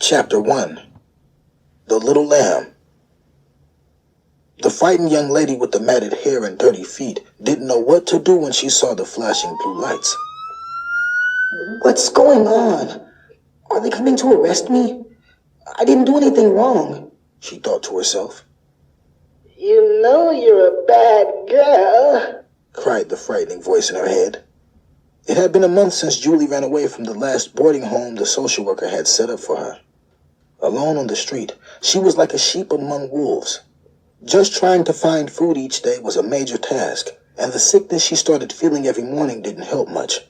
Chapter 1. The Little Lamb. The frightened young lady with the matted hair and dirty feet didn't know what to do when she saw the flashing blue lights. What's going on? Are they coming to arrest me? I didn't do anything wrong, she thought to herself. You know you're a bad girl, cried the frightening voice in her head. It had been a month since Julie ran away from the last boarding home the social worker had set up for her. Alone on the street, she was like a sheep among wolves. Just trying to find food each day was a major task, and the sickness she started feeling every morning didn't help much.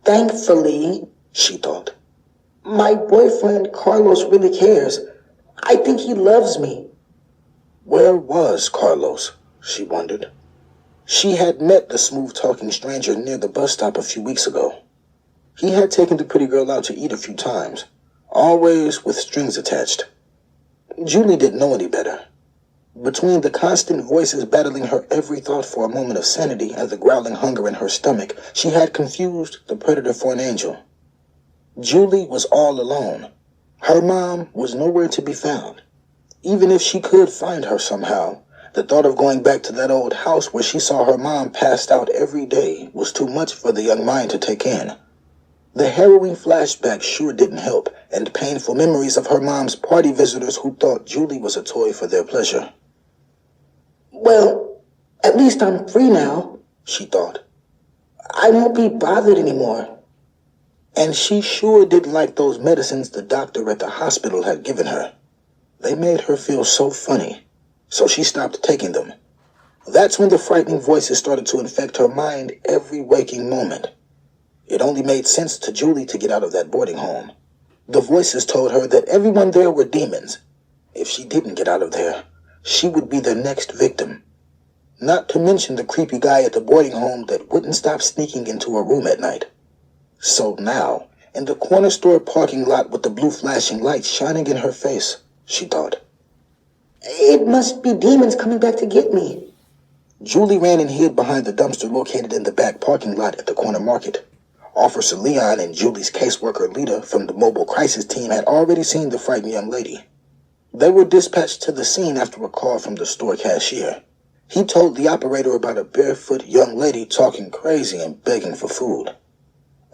Thankfully, she thought, my boyfriend Carlos really cares. I think he loves me. Where was Carlos? She wondered. She had met the smooth-talking stranger near the bus stop a few weeks ago. He had taken the pretty girl out to eat a few times, always with strings attached. Julie didn't know any better. Between the constant voices battling her every thought for a moment of sanity and the growling hunger in her stomach, she had confused the predator for an angel. Julie was all alone. Her mom was nowhere to be found. Even if she could find her somehow, the thought of going back to that old house where she saw her mom passed out every day was too much for the young mind to take in. The harrowing flashbacks sure didn't help, and painful memories of her mom's party visitors who thought Julie was a toy for their pleasure. Well, at least I'm free now, she thought. I won't be bothered anymore. And she sure didn't like those medicines the doctor at the hospital had given her. They made her feel so funny, so she stopped taking them. That's when the frightening voices started to infect her mind every waking moment. It only made sense to Julie to get out of that boarding home. The voices told her that everyone there were demons. If she didn't get out of there, she would be their next victim. Not to mention the creepy guy at the boarding home that wouldn't stop sneaking into her room at night. So now, in the corner store parking lot with the blue flashing lights shining in her face, she thought, it must be demons coming back to get me. Julie ran and hid behind the dumpster located in the back parking lot at the corner market. Officer Leon and Julie's caseworker Lita from the mobile crisis team had already seen the frightened young lady. They were dispatched to the scene after a call from the store cashier. He told the operator about a barefoot young lady talking crazy and begging for food.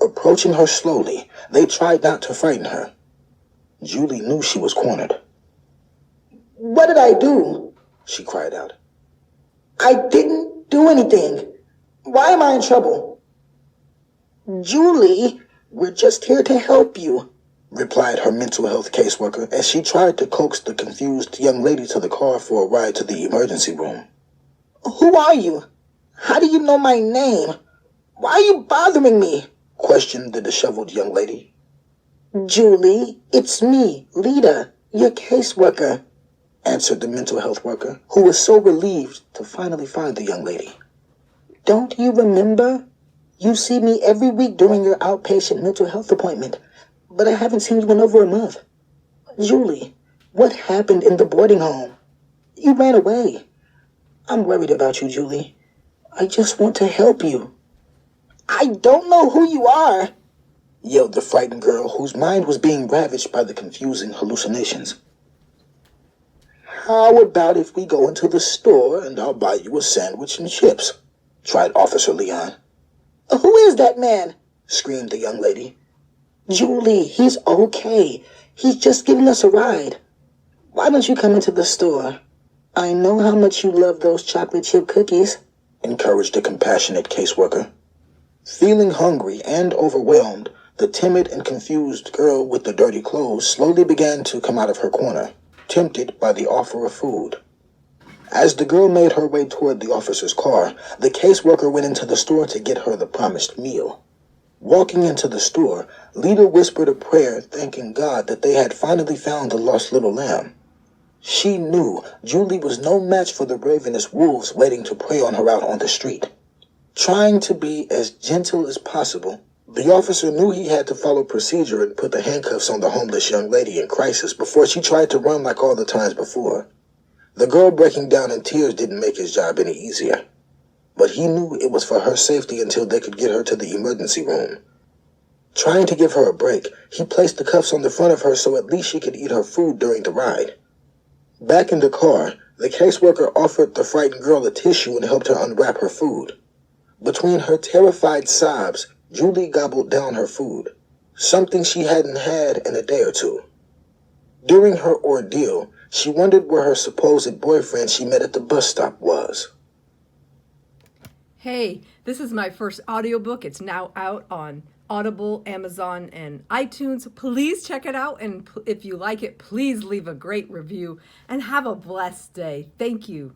Approaching her slowly, they tried not to frighten her. Julie knew she was cornered. What did I do? She cried out. I didn't do anything. Why am I in trouble? Julie, we're just here to help you, replied her mental health caseworker as she tried to coax the confused young lady to the car for a ride to the emergency room. Who are you? How do you know my name? Why are you bothering me? Questioned the disheveled young lady. Julie, it's me, Lita, your caseworker, answered the mental health worker, who was so relieved to finally find the young lady. Don't you remember? You see me every week during your outpatient mental health appointment, but I haven't seen you in over a month. Julie, what happened in the boarding home? You ran away. I'm worried about you, Julie. I just want to help you. I don't know who you are, yelled the frightened girl whose mind was being ravaged by the confusing hallucinations. How about if we go into the store and I'll buy you a sandwich and chips? Tried Officer Leon. Who is that man? Screamed the young lady. Julie, he's okay. He's just giving us a ride. Why don't you come into the store? I know how much you love those chocolate chip cookies, encouraged the compassionate caseworker. Feeling hungry and overwhelmed, the timid and confused girl with the dirty clothes slowly began to come out of her corner, tempted by the offer of food. As the girl made her way toward the officer's car, the caseworker went into the store to get her the promised meal. Walking into the store, Lita whispered a prayer thanking God that they had finally found the lost little lamb. She knew Julie was no match for the ravenous wolves waiting to prey on her out on the street. Trying to be as gentle as possible, the officer knew he had to follow procedure and put the handcuffs on the homeless young lady in crisis before she tried to run like all the times before. The girl breaking down in tears didn't make his job any easier, but he knew it was for her safety until they could get her to the emergency room. Trying to give her a break, he placed the cuffs on the front of her so at least she could eat her food during the ride. Back in the car, the caseworker offered the frightened girl a tissue and helped her unwrap her food. Between her terrified sobs, Julie gobbled down her food, something she hadn't had in a day or two. During her ordeal, she wondered where her supposed boyfriend she met at the bus stop was. Hey, this is my first audiobook. It's now out on Audible, Amazon, and iTunes. Please check it out. And if you like it, please leave a great review and have a blessed day. Thank you.